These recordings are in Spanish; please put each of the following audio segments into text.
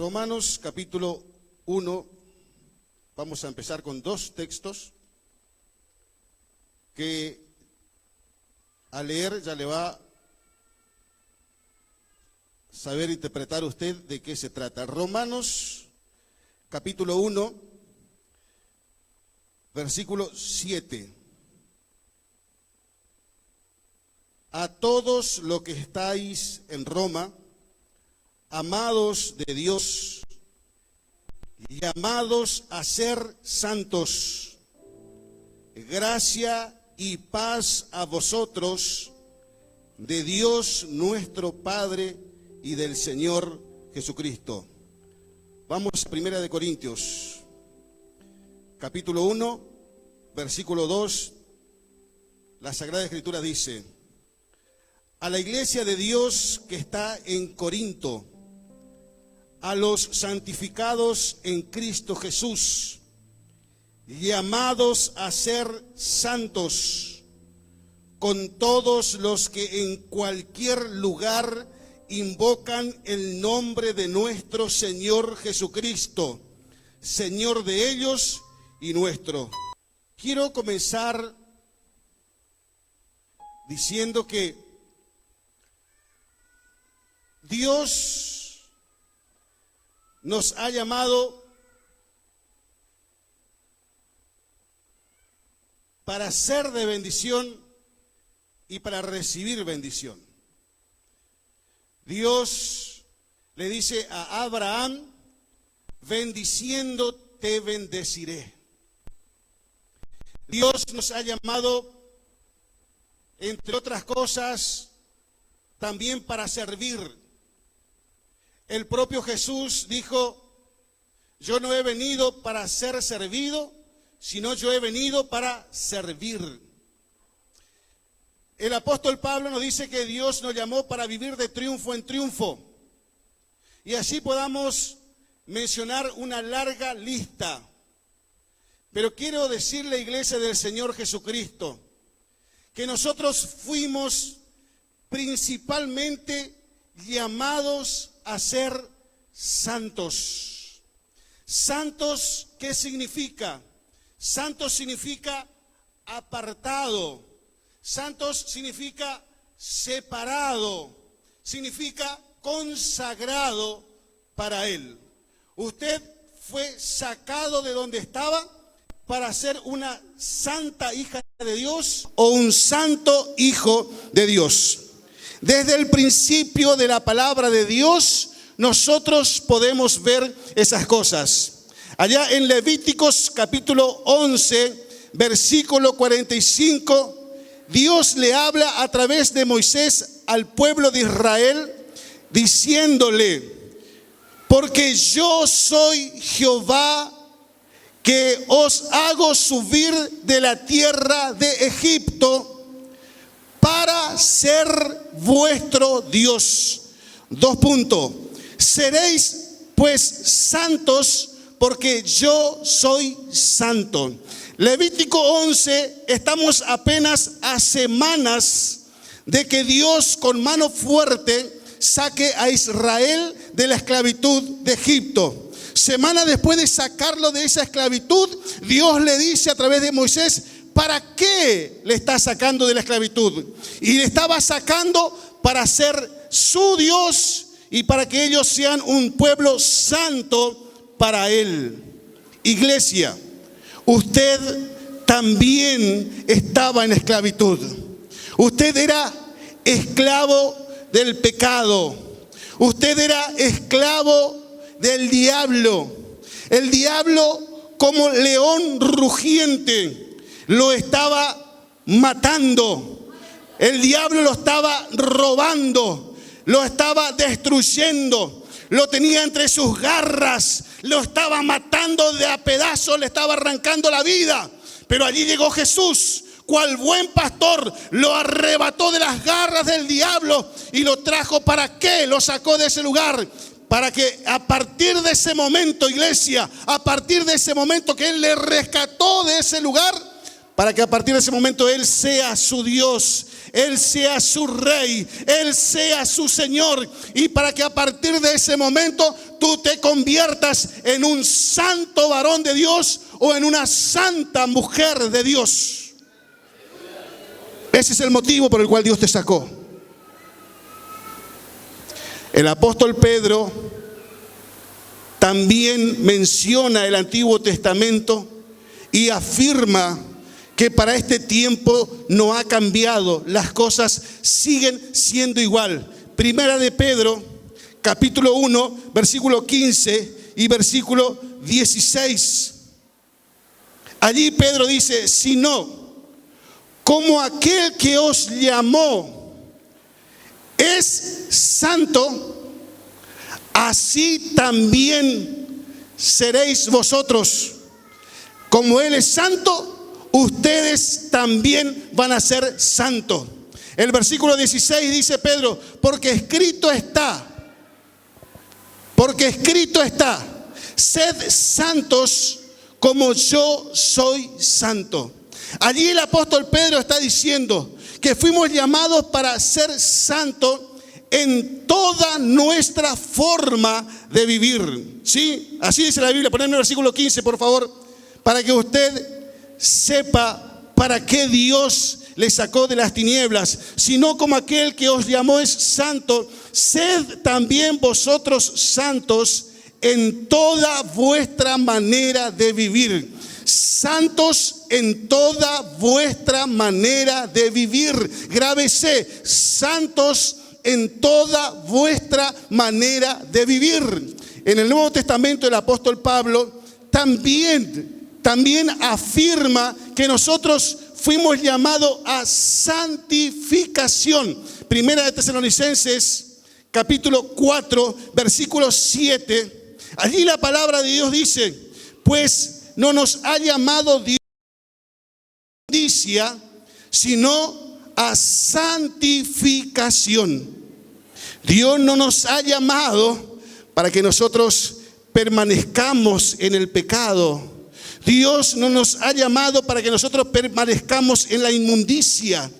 Romanos capítulo 1, vamos a empezar con dos textos que al leer ya le va a saber interpretar usted de qué se trata. Romanos capítulo 1, versículo 7. A todos los que estáis en Roma, amados de Dios, llamados a ser santos, gracia y paz a vosotros, de Dios nuestro Padre y del Señor Jesucristo. Vamos a 1 de Corintios, capítulo 1, versículo 2. La Sagrada Escritura dice: a la iglesia de Dios que está en Corinto, a los santificados en Cristo Jesús, llamados a ser santos, con todos los que en cualquier lugar invocan el nombre de nuestro Señor Jesucristo, Señor de ellos y nuestro. Quiero comenzar diciendo que Dios nos ha llamado para ser de bendición y para recibir bendición. Dios le dice a Abraham: bendiciendo te bendeciré. Dios nos ha llamado, entre otras cosas, también para servir. El propio Jesús dijo: yo no he venido para ser servido, sino yo he venido para servir. El apóstol Pablo nos dice que Dios nos llamó para vivir de triunfo en triunfo. Y así podamos mencionar una larga lista. Pero quiero decirle, iglesia del Señor Jesucristo, que nosotros fuimos principalmente llamados a ser santos. Santos, ¿qué significa? Santos significa apartado. Santos significa separado. Significa consagrado para Él. Usted fue sacado de donde estaba para ser una santa hija de Dios o un santo hijo de Dios. Desde el principio de la palabra de Dios, nosotros podemos ver esas cosas. Allá en Levíticos capítulo 11, versículo 45, Dios le habla a través de Moisés al pueblo de Israel, diciéndole: porque yo soy Jehová, que os hago subir de la tierra de Egipto para ser vuestro Dios. 2 puntos. Seréis pues santos, porque yo soy santo. Levítico 11, estamos apenas a semanas de que Dios con mano fuerte saque a Israel de la esclavitud de Egipto. Semana después de sacarlo de esa esclavitud, Dios le dice a través de Moisés: ¿para qué le está sacando de la esclavitud? Y le estaba sacando para ser su Dios y para que ellos sean un pueblo santo para Él. Iglesia, usted también estaba en esclavitud. Usted era esclavo del pecado. Usted era esclavo del diablo. El diablo, como león rugiente, lo estaba matando. El diablo lo estaba robando, lo estaba destruyendo, lo tenía entre sus garras, lo estaba matando de a pedazos, le estaba arrancando la vida. Pero allí llegó Jesús, cual buen pastor, lo arrebató de las garras del diablo y lo trajo. ¿Para qué? Lo sacó de ese lugar. Para que a partir de ese momento, iglesia, a partir de ese momento que Él le rescató de ese lugar, para que a partir de ese momento Él sea su Dios, Él sea su Rey, Él sea su Señor, y para que a partir de ese momento tú te conviertas en un santo varón de Dios o en una santa mujer de Dios. Ese es el motivo por el cual Dios te sacó. El apóstol Pedro también menciona el Antiguo Testamento y afirma que para este tiempo no ha cambiado, las cosas siguen siendo igual. Primera de Pedro, capítulo 1, versículo 15 y versículo 16. Allí Pedro dice: sino como aquel que os llamó es santo, así también seréis vosotros. Como Él es santo, ustedes también van a ser santos. El versículo 16 dice Pedro: porque escrito está, sed santos como yo soy santo. Allí el apóstol Pedro está diciendo que fuimos llamados para ser santos en toda nuestra forma de vivir. ¿Sí? Así dice la Biblia. Ponedme el versículo 15, por favor, para que usted sepa para qué Dios le sacó de las tinieblas. Sino como aquel que os llamó es santo, sed también vosotros santos en toda vuestra manera de vivir. Santos en toda vuestra manera de vivir. Grábese: santos en toda vuestra manera de vivir. En el Nuevo Testamento el apóstol Pablo también afirma que nosotros fuimos llamados a santificación. Primera de Tesalonicenses, capítulo 4, versículo 7. Allí la palabra de Dios dice: pues no nos ha llamado Dios a justicia, sino a santificación. Dios no nos ha llamado para que nosotros permanezcamos en el pecado. Dios no nos ha llamado para que nosotros permanezcamos en la inmundicia.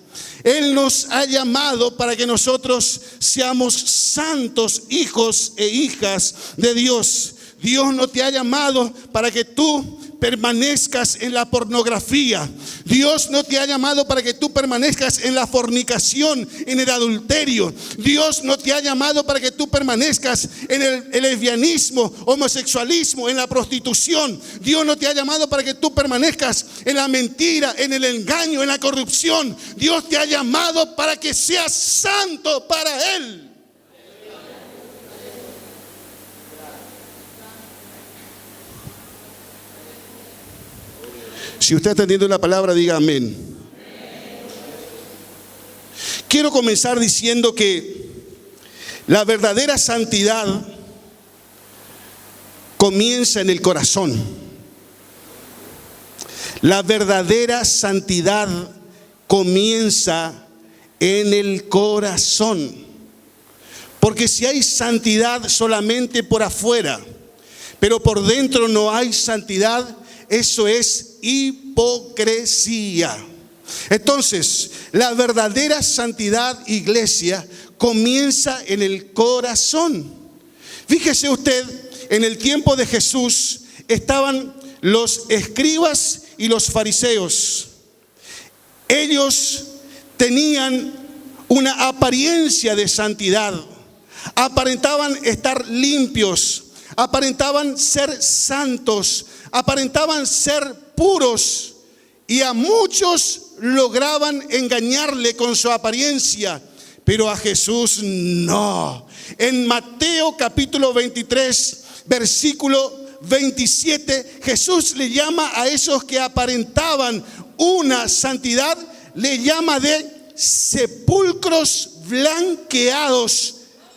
Él nos ha llamado para que nosotros seamos santos hijos e hijas de Dios. Dios no te ha llamado para que tú permanezcas en la pornografía. Dios no te ha llamado para que tú permanezcas en la fornicación, en el adulterio. Dios no te ha llamado para que tú permanezcas en el lesbianismo, homosexualismo, en la prostitución. Dios no te ha llamado para que tú permanezcas en la mentira, en el engaño, en la corrupción. Dios te ha llamado para que seas santo para Él. Si usted está entendiendo la palabra, diga amén. Quiero comenzar diciendo que la verdadera santidad comienza en el corazón. La verdadera santidad comienza en el corazón. Porque si hay santidad solamente por afuera, pero por dentro no hay santidad, eso es hipocresía. Entonces, la verdadera santidad, iglesia, comienza en el corazón. Fíjese usted, en el tiempo de Jesús estaban los escribas y los fariseos. Ellos tenían una apariencia de santidad, aparentaban estar limpios, aparentaban ser santos, aparentaban ser puros, y a muchos lograban engañarle con su apariencia, pero a Jesús no. En Mateo capítulo 23, versículo 27, Jesús le llama a esos que aparentaban una santidad, le llama de sepulcros blanqueados.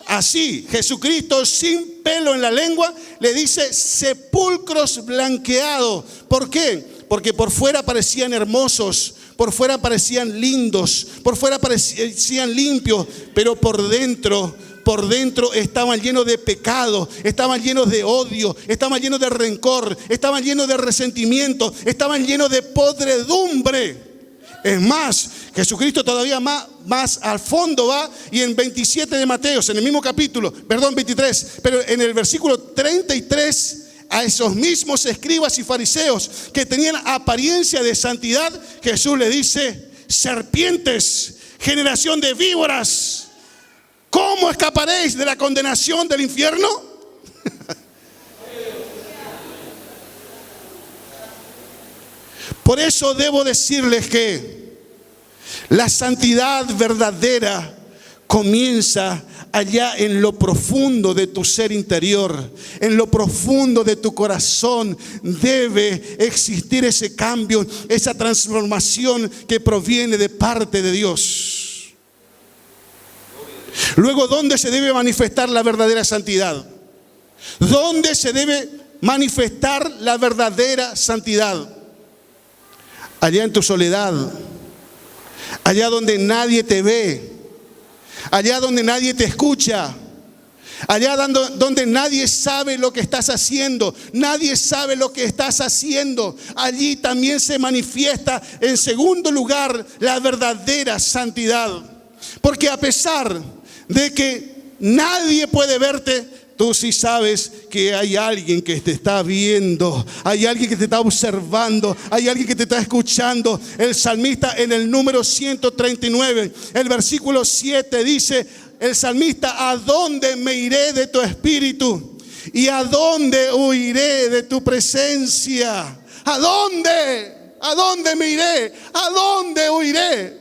Así, Jesucristo sin pelo en la lengua le dice sepulcros blanqueados. ¿Por qué? Porque por fuera parecían hermosos, por fuera parecían lindos, por fuera parecían limpios, pero por dentro por dentro estaban llenos de pecado, estaban llenos de odio, estaban llenos de rencor, estaban llenos de resentimiento, estaban llenos de podredumbre. Es más, Jesucristo todavía más al fondo va, y en 27 de Mateo, en el mismo capítulo, 23, pero en el versículo 33, a esos mismos escribas y fariseos que tenían apariencia de santidad, Jesús le dice: serpientes, generación de víboras, ¿cómo escaparéis de la condenación del infierno? Por eso debo decirles que la santidad verdadera comienza allá en lo profundo de tu ser interior, en lo profundo de tu corazón. Debe existir ese cambio, esa transformación que proviene de parte de Dios. Luego, ¿dónde se debe manifestar la verdadera santidad? ¿Dónde se debe manifestar la verdadera santidad? Allá en tu soledad, allá donde nadie te ve, allá donde nadie te escucha, allá donde nadie sabe lo que estás haciendo, nadie sabe lo que estás haciendo. Allí también se manifiesta, en segundo lugar, la verdadera santidad. Porque a pesar de que nadie puede verte, tú sí sabes que hay alguien que te está viendo, hay alguien que te está observando, hay alguien que te está escuchando. El salmista en el número 139, el versículo 7 dice el salmista: ¿a dónde me iré de tu espíritu? ¿Y a dónde huiré de tu presencia? ¿A dónde? ¿A dónde me iré? ¿A dónde huiré?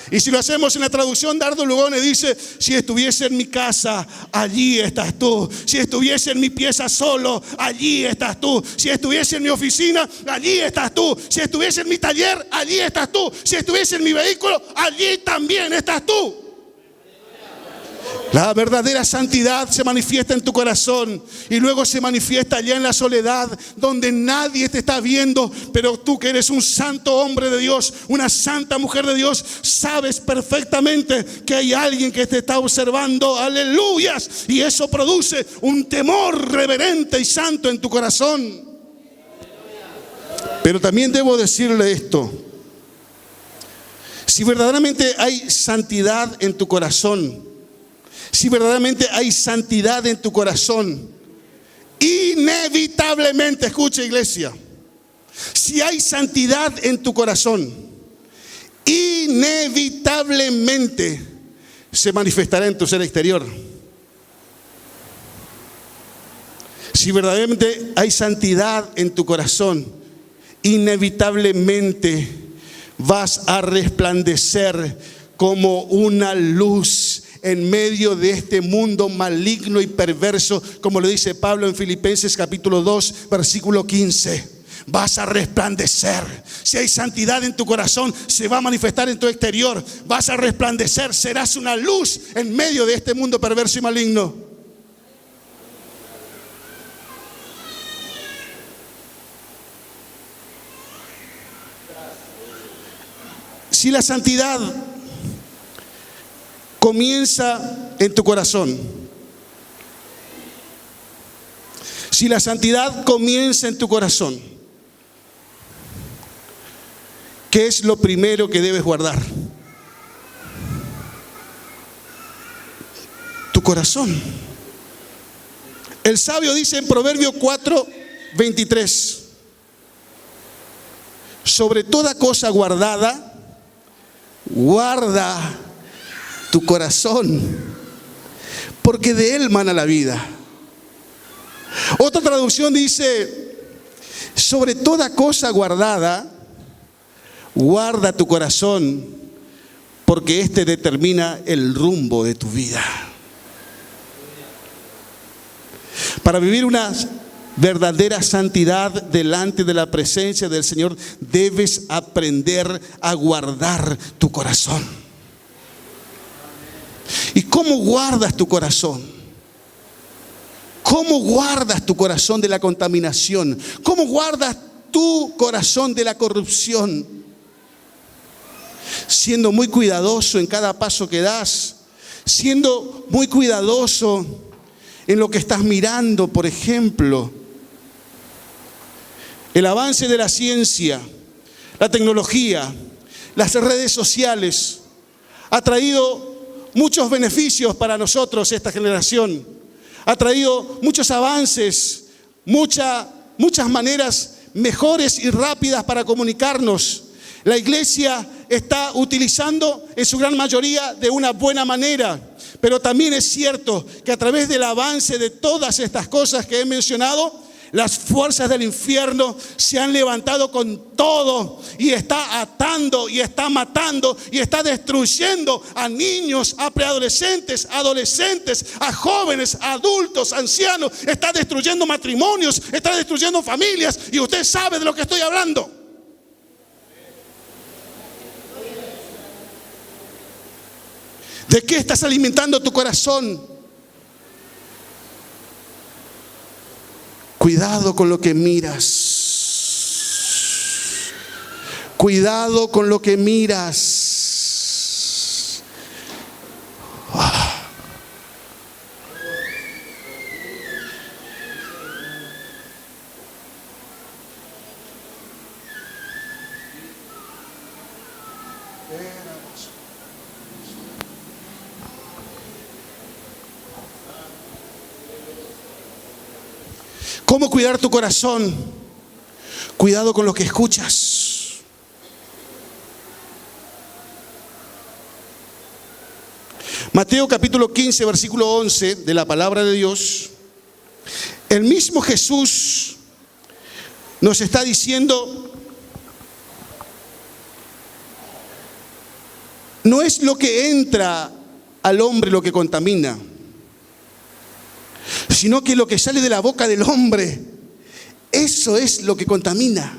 Y si lo hacemos en la traducción, Dardo Lugones dice: si estuviese en mi casa, allí estás tú. Si estuviese en mi pieza solo, allí estás tú. Si estuviese en mi oficina, allí estás tú. Si estuviese en mi taller, allí estás tú. Si estuviese en mi vehículo, allí también estás tú. La verdadera santidad se manifiesta en tu corazón y luego se manifiesta allá en la soledad, donde nadie te está viendo, pero tú, que eres un santo hombre de Dios, una santa mujer de Dios, sabes perfectamente que hay alguien que te está observando. Aleluyas. Y eso produce un temor reverente y santo en tu corazón. Pero también debo decirle esto: si verdaderamente hay santidad en tu corazón, si verdaderamente hay santidad en tu corazón, inevitablemente, escucha, iglesia, si hay santidad en tu corazón, inevitablemente se manifestará en tu ser exterior. Si verdaderamente hay santidad en tu corazón, inevitablemente vas a resplandecer como una luz en medio de este mundo maligno y perverso, como lo dice Pablo en Filipenses capítulo 2, versículo 15. Vas a resplandecer. Si hay santidad en tu corazón, se va a manifestar en tu exterior. Vas a resplandecer, serás una luz en medio de este mundo perverso y maligno. Si la santidad comienza en tu corazón, si la santidad comienza en tu corazón, ¿qué es lo primero que debes guardar? Tu corazón. El sabio dice en Proverbio 4:23: sobre toda cosa guardada, guarda tu corazón, porque de él mana la vida. Otra traducción dice: sobre toda cosa guardada, guarda tu corazón, porque este determina el rumbo de tu vida. Para vivir una verdadera santidad delante de la presencia del Señor, debes aprender a guardar tu corazón. ¿Y cómo guardas tu corazón? ¿Cómo guardas tu corazón de la contaminación? ¿Cómo guardas tu corazón de la corrupción? Siendo muy cuidadoso en cada paso que das, siendo muy cuidadoso en lo que estás mirando, por ejemplo. El avance de la ciencia, la tecnología, las redes sociales ha traído muchos beneficios para nosotros, esta generación. Ha traído muchos avances, muchas maneras mejores y rápidas para comunicarnos. La iglesia está utilizando en su gran mayoría de una buena manera, pero también es cierto que a través del avance de todas estas cosas que he mencionado, las fuerzas del infierno se han levantado con todo y está atando y está matando y está destruyendo a niños, a preadolescentes, adolescentes, a jóvenes, a adultos, ancianos. Está destruyendo matrimonios, está destruyendo familias, y usted sabe de lo que estoy hablando. ¿De qué estás alimentando tu corazón? Cuidado con lo que miras. Cuidado con lo que miras. ¿Cómo cuidar tu corazón? Cuidado con lo que escuchas. Mateo capítulo 15, versículo 11 de la palabra de Dios. El mismo Jesús nos está diciendo: no es lo que entra al hombre lo que contamina, sino que lo que sale de la boca del hombre, eso es lo que contamina.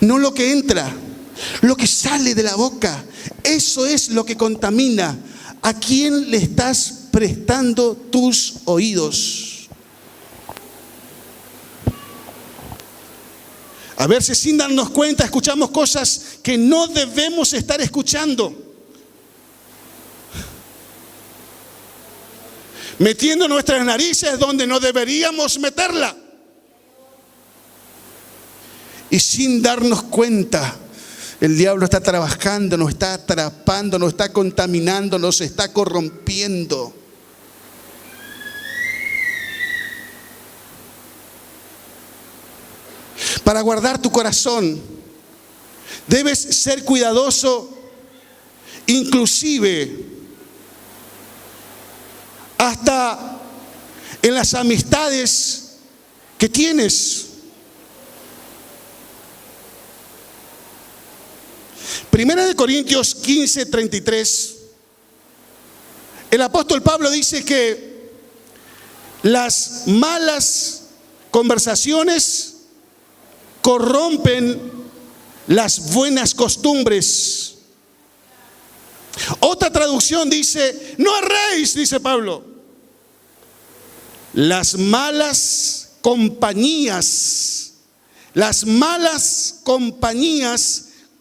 No lo que entra, lo que sale de la boca, eso es lo que contamina. ¿A quién le estás prestando tus oídos? A veces, sin darnos cuenta, escuchamos cosas que no debemos estar escuchando. Metiendo nuestras narices donde no deberíamos meterla. Y sin darnos cuenta, el diablo está trabajando, nos está atrapando, nos está contaminando, nos está corrompiendo. Para guardar tu corazón, debes ser cuidadoso, inclusive hasta en las amistades que tienes. Primera de Corintios 15, 33. El apóstol Pablo dice que las malas conversaciones corrompen las buenas costumbres. Otra traducción dice: no erréis, dice Pablo. Las malas compañías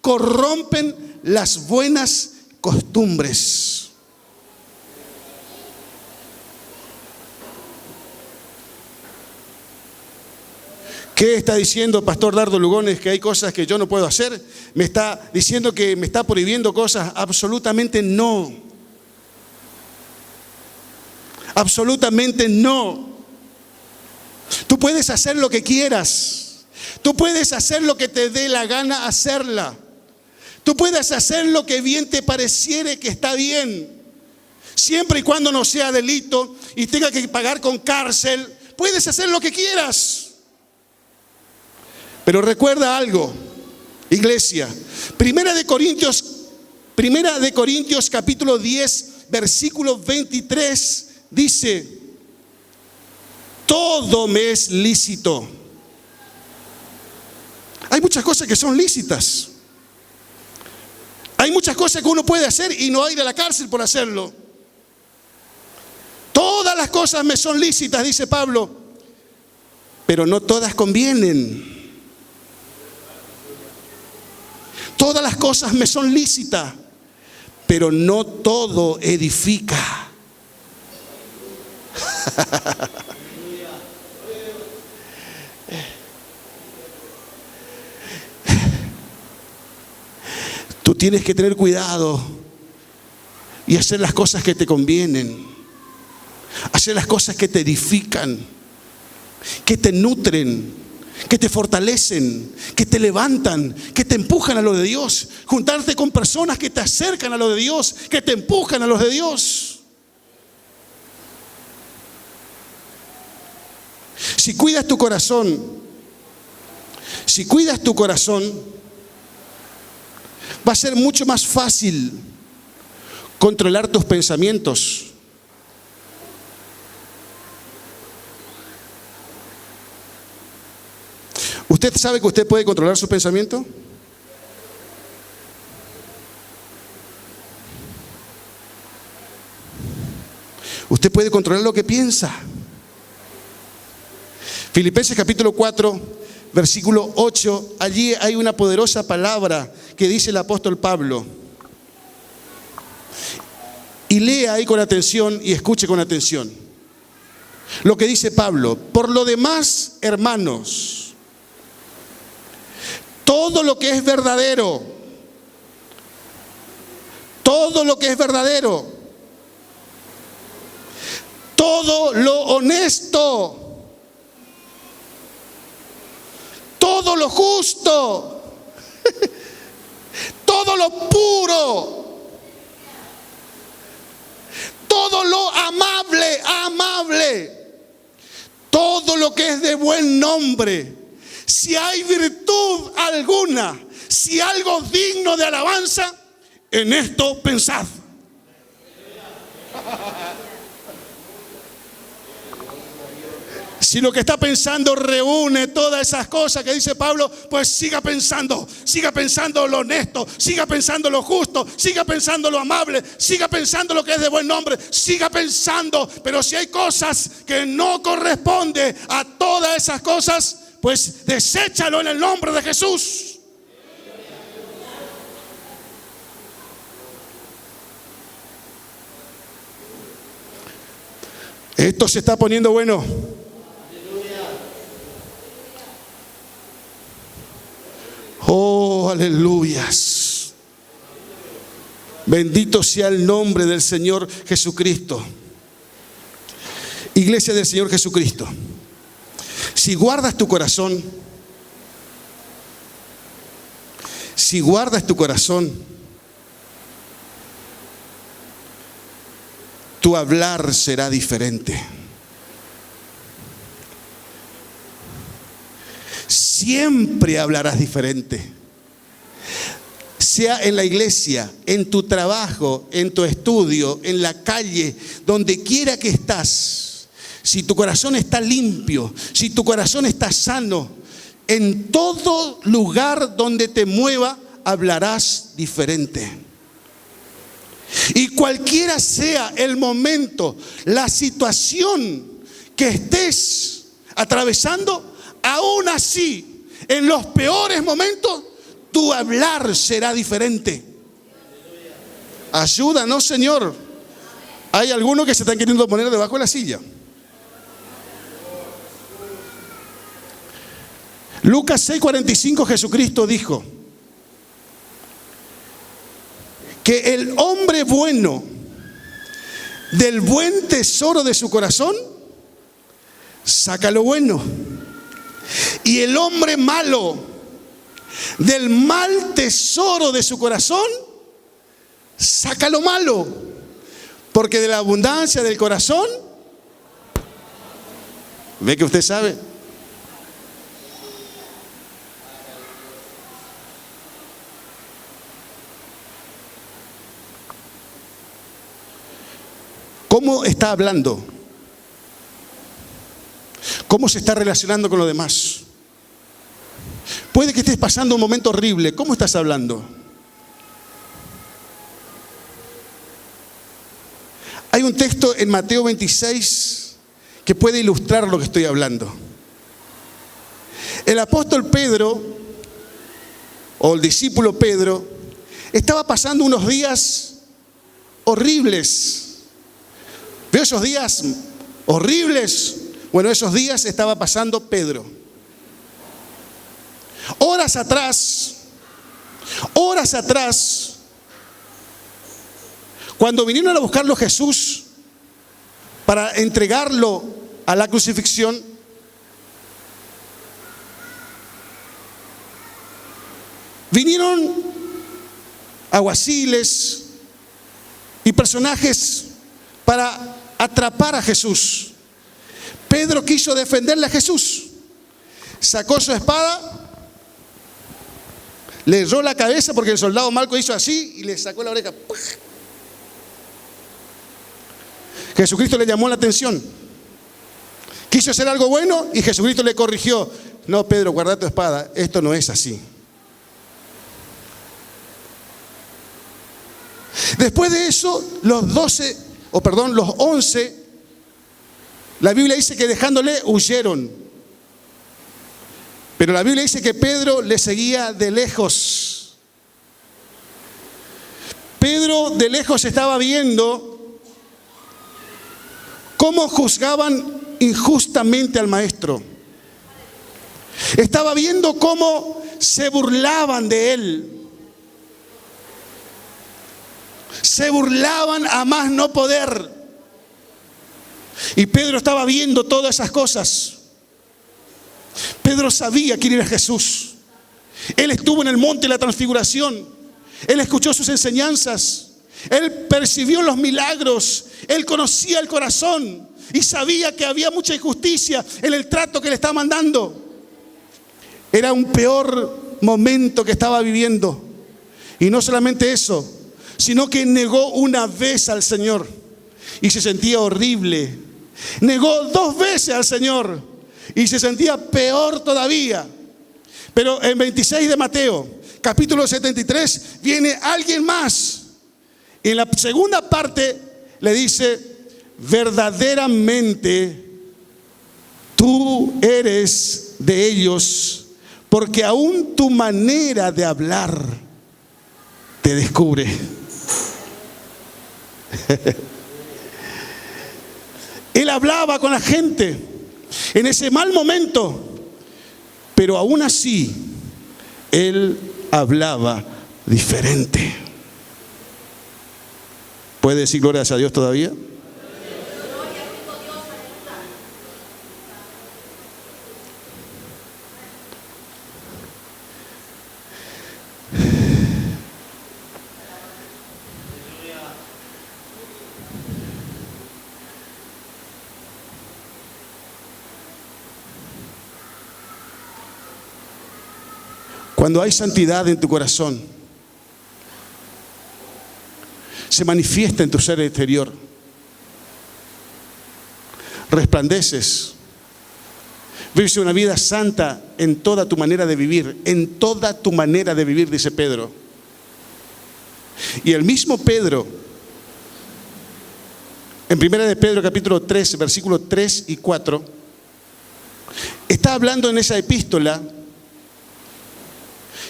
corrompen las buenas costumbres. ¿Qué está diciendo Pastor Dardo Lugones? ¿Que hay cosas que yo no puedo hacer? ¿Me está diciendo que me está prohibiendo cosas? Absolutamente no. Absolutamente no. Tú puedes hacer lo que quieras. Tú puedes hacer lo que te dé la gana hacerla. Tú puedes hacer lo que bien te pareciere que está bien. Siempre y cuando no sea delito y tenga que pagar con cárcel, puedes hacer lo que quieras. Pero recuerda algo, iglesia. Primera de Corintios capítulo 10, versículo 23 dice: todo me es lícito. Hay muchas cosas que son lícitas. Hay muchas cosas que uno puede hacer y no ir a la cárcel por hacerlo. Todas las cosas me son lícitas, dice Pablo, pero no todas convienen. Todas las cosas me son lícitas, pero no todo edifica. Tú tienes que tener cuidado y hacer las cosas que te convienen, hacer las cosas que te edifican, que te nutren, que te fortalecen, que te levantan, que te empujan a lo de Dios. Juntarte con personas que te acercan a lo de Dios, que te empujan a lo de Dios. Si cuidas tu corazón, va a ser mucho más fácil controlar tus pensamientos. ¿Usted sabe que usted puede controlar su pensamiento? Usted puede controlar lo que piensa. Filipenses capítulo 4, versículo 8, allí hay una poderosa palabra que dice el apóstol Pablo. Y lea ahí con atención y escuche con atención lo que dice Pablo. Por lo demás, hermanos, todo lo que es verdadero, todo lo que es verdadero, todo lo honesto, todo lo justo, todo lo puro, todo lo amable, todo lo que es de buen nombre, si hay virtud alguna, si algo digno de alabanza, en esto pensad. Si lo que está pensando reúne todas esas cosas que dice Pablo, pues siga pensando lo honesto, siga pensando lo justo, siga pensando lo amable, siga pensando lo que es de buen nombre, siga pensando. Pero si hay cosas que no corresponden a todas esas cosas, pues deséchalo en el nombre de Jesús. Esto se está poniendo bueno. Oh, aleluyas. Bendito sea el nombre del Señor Jesucristo. Iglesia del Señor Jesucristo, si guardas tu corazón, tu hablar será diferente. Siempre hablarás diferente. Sea en la iglesia, en tu trabajo, en tu estudio, en la calle, donde quiera que estás. Si tu corazón está limpio, si tu corazón está sano, en todo lugar donde te mueva, hablarás diferente. Y cualquiera sea el momento, la situación que estés atravesando, aún así, en los peores momentos, tu hablar será diferente. Ayúdanos, Señor. Hay algunos que se están queriendo poner debajo de la silla. Lucas 6:45, Jesucristo dijo que el hombre bueno, del buen tesoro de su corazón, saca lo bueno. Y el hombre malo, del mal tesoro de su corazón, saca lo malo. Porque de la abundancia del corazón, ve que usted sabe. ¿Cómo está hablando? ¿Cómo se está relacionando con los demás? Puede que estés pasando un momento horrible. ¿Cómo estás hablando? Hay un texto en Mateo 26 que puede ilustrar lo que estoy hablando. El apóstol Pedro o el discípulo Pedro, estaba pasando unos días horribles. ¿Veo esos días horribles? Bueno, esos días estaba pasando Pedro. Horas atrás, cuando vinieron a buscarlo Jesús para entregarlo a la crucifixión, vinieron alguaciles y personajes para atrapar a Jesús. Pedro quiso defenderle a Jesús. Sacó su espada, le erró la cabeza porque el soldado Malco hizo así y le sacó la oreja. Jesucristo le llamó la atención. Quiso hacer algo bueno y Jesucristo le corrigió. No, Pedro, guarda tu espada, esto no es así. Después de eso, los 11, la Biblia dice que dejándole huyeron. Pero la Biblia dice que Pedro le seguía de lejos. Pedro de lejos estaba viendo cómo juzgaban injustamente al maestro. Estaba viendo cómo se burlaban de él. Se burlaban a más no poder. Y Pedro estaba viendo todas esas cosas. Pedro sabía quién era Jesús. Él estuvo en el monte de la transfiguración. Él escuchó sus enseñanzas. Él percibió los milagros. Él conocía el corazón y sabía que había mucha injusticia en el trato que le estaba mandando. Era un peor momento que estaba viviendo. Y no solamente eso, sino que negó una vez al Señor y se sentía horrible. Negó 2 veces al Señor y se sentía peor todavía. Pero en 26 de Mateo, capítulo 73, viene alguien más. En la segunda parte le dice: verdaderamente tú eres de ellos, porque aún tu manera de hablar te descubre. Él hablaba con la gente en ese mal momento, pero aún así él hablaba diferente. ¿Puede decir glorias a Dios todavía? Cuando hay santidad en tu corazón, se manifiesta en tu ser exterior. Resplandeces. Vives una vida santa en toda tu manera de vivir. En toda tu manera de vivir, dice Pedro. Y el mismo Pedro, en 1 de Pedro capítulo 3, versículos 3 y 4, está hablando en esa epístola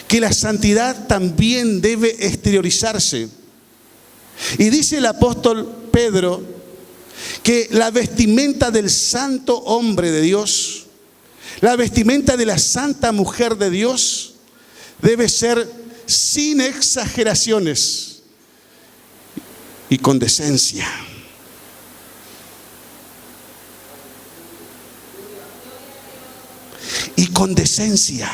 que la santidad también debe exteriorizarse. Y dice el apóstol Pedro que la vestimenta del santo hombre de Dios, la vestimenta de la santa mujer de Dios, debe ser sin exageraciones y con decencia. Y con decencia.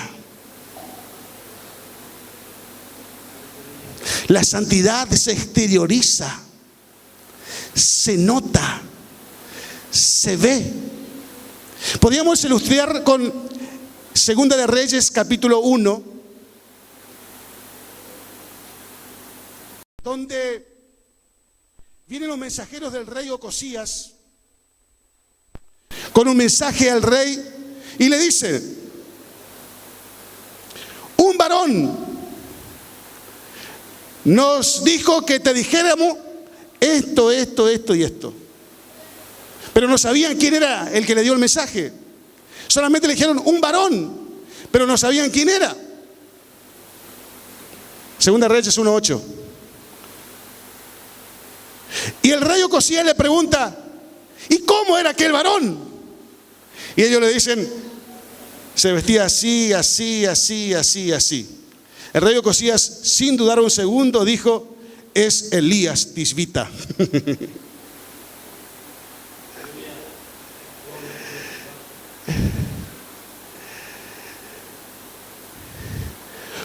La santidad se exterioriza, se nota, se ve. Podríamos ilustrar con Segunda de Reyes, capítulo 1, donde vienen los mensajeros del rey Ocosías con un mensaje al rey y le dice: un varón nos dijo que te dijéramos esto y esto. Pero no sabían quién era el que le dio el mensaje. Solamente le dijeron un varón, pero no sabían quién era. Segunda Reyes 1:8. Y el rey Ocosías le pregunta, ¿y cómo era aquel varón? Y ellos le dicen, se vestía así, así, así, así, así. El rey Ocosías, sin dudar un segundo, dijo, es Elías Tisbita.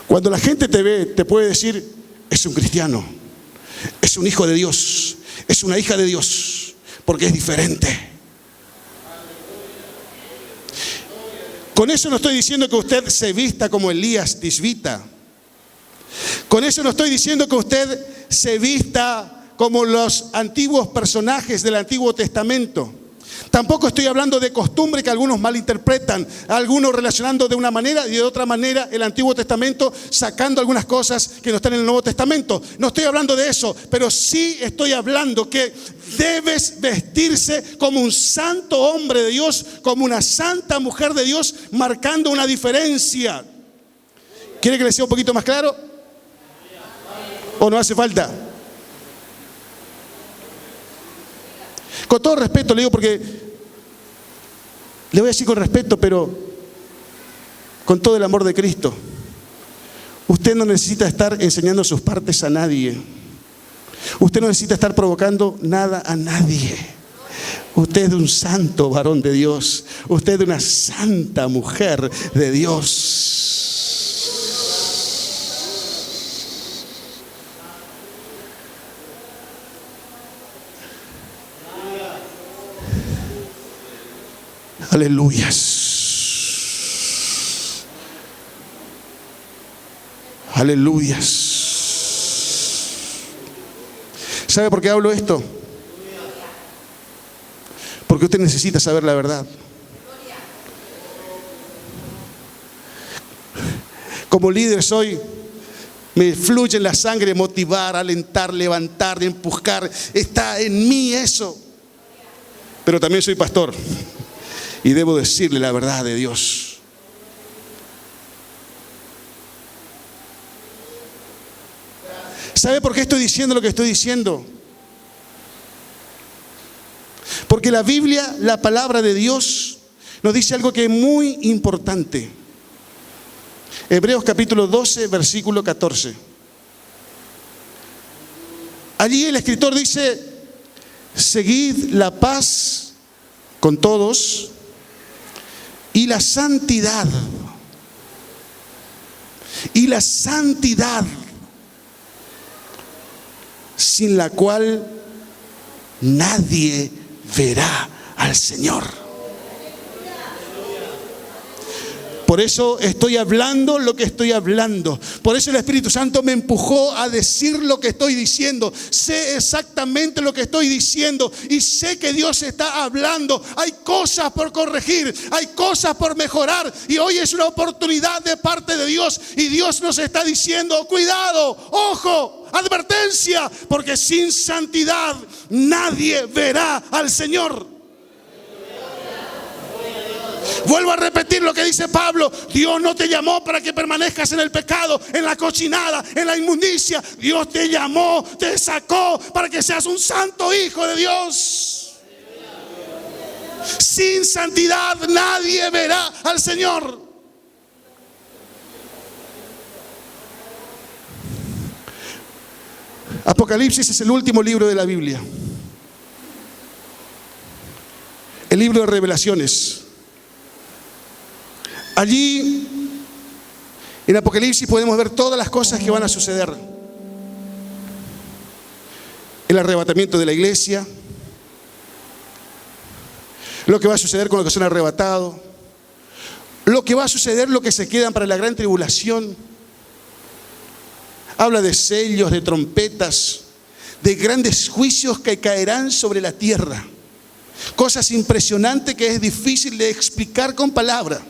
Cuando la gente te ve, te puede decir, es un cristiano, es un hijo de Dios, es una hija de Dios, porque es diferente. Con eso no estoy diciendo que usted se vista como Elías Tisbita. Con eso no estoy diciendo que usted se vista como los antiguos personajes del Antiguo Testamento. Tampoco estoy hablando de costumbre que algunos malinterpretan, algunos relacionando de una manera y de otra manera el Antiguo Testamento, sacando algunas cosas que no están en el Nuevo Testamento. No estoy hablando de eso, pero sí estoy hablando que debes vestirse como un santo hombre de Dios, como una santa mujer de Dios, marcando una diferencia. ¿Quiere que le sea un poquito más claro? ¿O no hace falta? Con todo respeto le digo, porque le voy a decir con respeto, pero con todo el amor de Cristo. Usted no necesita estar enseñando sus partes a nadie. Usted no necesita estar provocando nada a nadie. Usted es un santo varón de Dios. Usted es una santa mujer de Dios. Aleluyas. Aleluyas. ¿Sabe por qué hablo esto? Porque usted necesita saber la verdad. Como líder soy, me fluye en la sangre motivar, alentar, levantar, empujar. Está en mí eso. Pero también soy pastor y debo decirle la verdad de Dios. ¿Sabe por qué estoy diciendo lo que estoy diciendo? Porque la Biblia, la palabra de Dios, nos dice algo que es muy importante. Hebreos capítulo 12, versículo 14. Allí el escritor dice, seguid la paz con todos y la santidad. Y la santidad, sin la cual nadie verá al Señor. Por eso estoy hablando lo que estoy hablando. Por eso el Espíritu Santo me empujó a decir lo que estoy diciendo. Sé exactamente lo que estoy diciendo y sé que Dios está hablando. Hay cosas por corregir, hay cosas por mejorar y hoy es una oportunidad de parte de Dios y Dios nos está diciendo, cuidado, ojo, advertencia, porque sin santidad nadie verá al Señor. Vuelvo a repetir lo que dice Pablo. Dios no te llamó para que permanezcas en el pecado, en la cochinada, en la inmundicia. Dios te llamó, te sacó para que seas un santo hijo de Dios. Sin santidad nadie verá al Señor. Apocalipsis es el último libro de la Biblia. El libro de revelaciones. Allí, en Apocalipsis, podemos ver todas las cosas que van a suceder. El arrebatamiento de la iglesia, lo que va a suceder con los que son arrebatados, lo que va a suceder, lo que se quedan para la gran tribulación. Habla de sellos, de trompetas, de grandes juicios que caerán sobre la tierra. Cosas impresionantes que es difícil de explicar con palabras.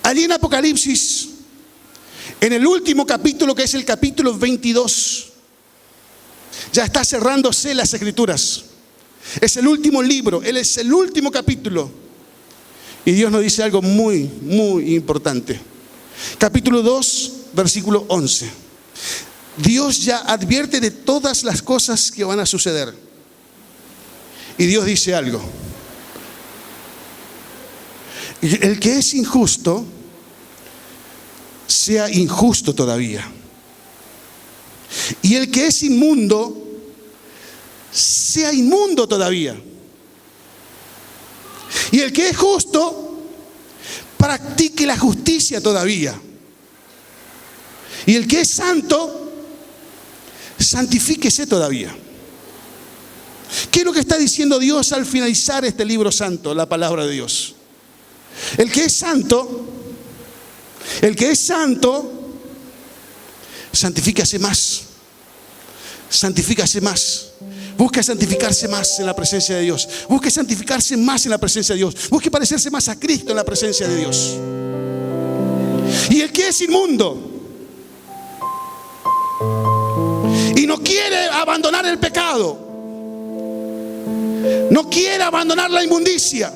Allí en Apocalipsis, en el último capítulo, que es el capítulo 22, ya está cerrándose las Escrituras. Es el último libro, él es el último capítulo. Y Dios nos dice algo muy, muy importante. Capítulo 2, versículo 11. Dios ya advierte de todas las cosas que van a suceder. Y Dios dice algo. El que es injusto, sea injusto todavía. Y el que es inmundo, sea inmundo todavía. Y el que es justo, practique la justicia todavía. Y el que es santo, santifíquese todavía. ¿Qué es lo que está diciendo Dios al finalizar este libro santo, la palabra de Dios? El que es santo, santifícase más. Santifícase más. Busque santificarse más en la presencia de Dios. Busque santificarse más en la presencia de Dios. Busque parecerse más a Cristo en la presencia de Dios. Y el que es inmundo y no quiere abandonar el pecado, no quiere abandonar la inmundicia,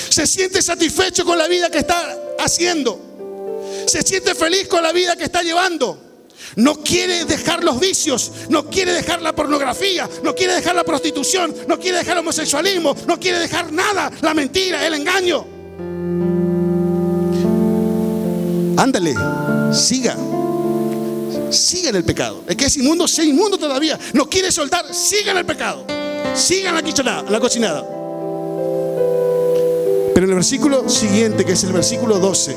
se siente satisfecho con la vida que está haciendo, se siente feliz con la vida que está llevando, no quiere dejar los vicios, no quiere dejar la pornografía, no quiere dejar la prostitución, no quiere dejar el homosexualismo, no quiere dejar nada, la mentira, el engaño. Ándale, siga en el pecado. El que es inmundo, sea inmundo todavía. No quiere soltar, siga en el pecado, siga en la cochinada. Pero en el versículo siguiente, que es el versículo 12,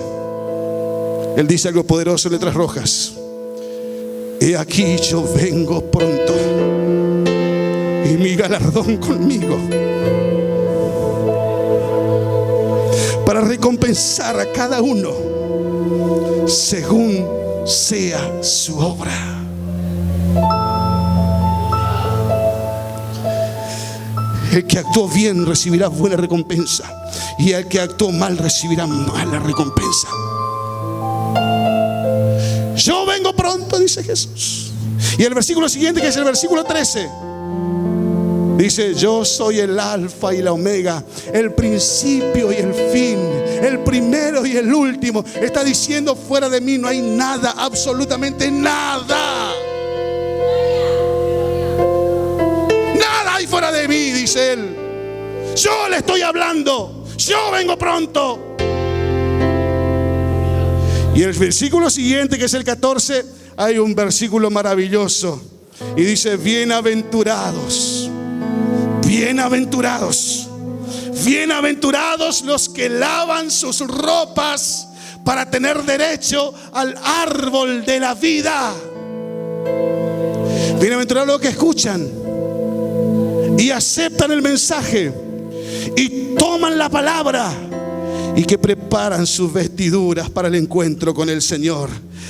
él dice algo poderoso en letras rojas. He aquí yo vengo pronto, y mi galardón conmigo, para recompensar a cada uno según sea su obra. El que actuó bien recibirá buena recompensa, y el que actuó mal recibirá mala recompensa. Yo vengo pronto, dice Jesús. Y el versículo siguiente, que es el versículo 13, dice: yo soy el alfa y la omega, el principio y el fin, el primero y el último. Está diciendo: fuera de mí no hay nada, absolutamente nada. Nada hay fuera de mí, dice él. Yo le estoy hablando, yo vengo pronto. Y el versículo siguiente, que es el 14, hay un versículo maravilloso. Y dice: bienaventurados, bienaventurados, bienaventurados los que lavan sus ropas para tener derecho al árbol de la vida. Bienaventurados los que escuchan y aceptan el mensaje y toman la palabra, y que preparan sus vestiduras para el encuentro con el Señor.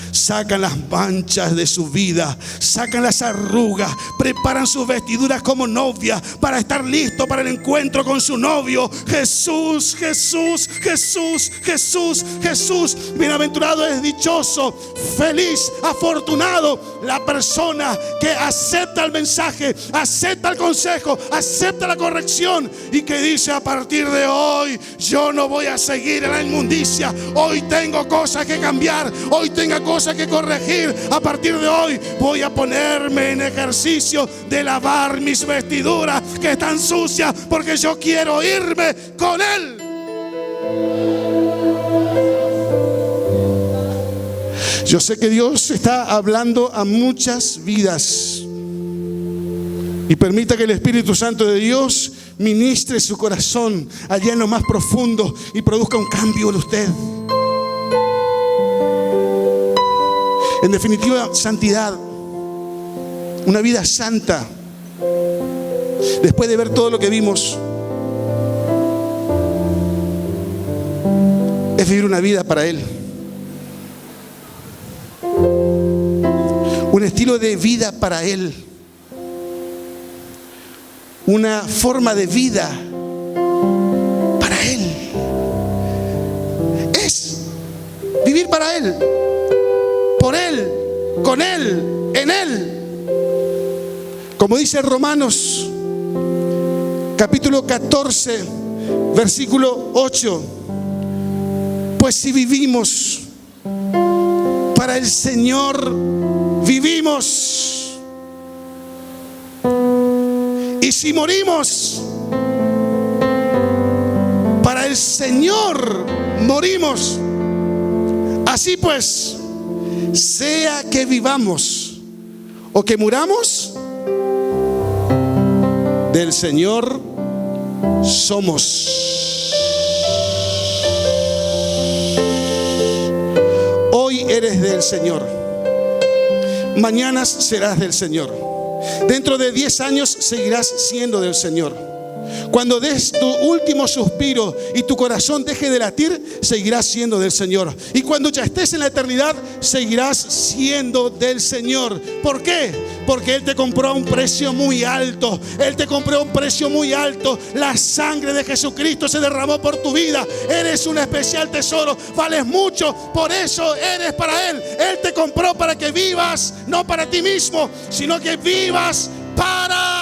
Sacan las manchas de su vida, sacan las arrugas, preparan sus vestiduras como novia para estar listo para el encuentro con su novio. Jesús, Jesús, Jesús, Jesús, Jesús. Bienaventurado es, dichoso, feliz, afortunado la persona que acepta el mensaje, acepta el consejo, acepta la corrección, y que dice: a partir de hoy yo no voy a seguir en la inmundicia. Hoy tengo cosas que cambiar, hoy tengo cosas que corregir. A partir de hoy voy a ponerme en ejercicio de lavar mis vestiduras que están sucias, porque yo quiero irme con Él. Yo sé que Dios está hablando a muchas vidas, y permita que el Espíritu Santo de Dios ministre su corazón allá en lo más profundo y produzca un cambio en usted. En definitiva, santidad, una vida santa. Después de ver todo lo que vimos, es vivir una vida para Él, un estilo de vida para Él, una forma de vida para Él. Es vivir para Él, por Él, con Él, en Él. Como dice Romanos capítulo 14, Versículo 8. Pues si vivimos, para el Señor vivimos. Y si morimos, para el Señor morimos. Así pues, sea que vivamos o que muramos, del Señor somos. Hoy eres del Señor. Mañana serás del Señor. Dentro de 10 años seguirás siendo del Señor. Cuando des tu último suspiro y tu corazón deje de latir, seguirás siendo del Señor. Y cuando ya estés en la eternidad, seguirás siendo del Señor. ¿Por qué? Porque Él te compró a un precio muy alto. Él te compró a un precio muy alto. La sangre de Jesucristo se derramó por tu vida. Eres un especial tesoro. Vales mucho. Por eso eres para Él. Él te compró para que vivas, no para ti mismo, sino que vivas para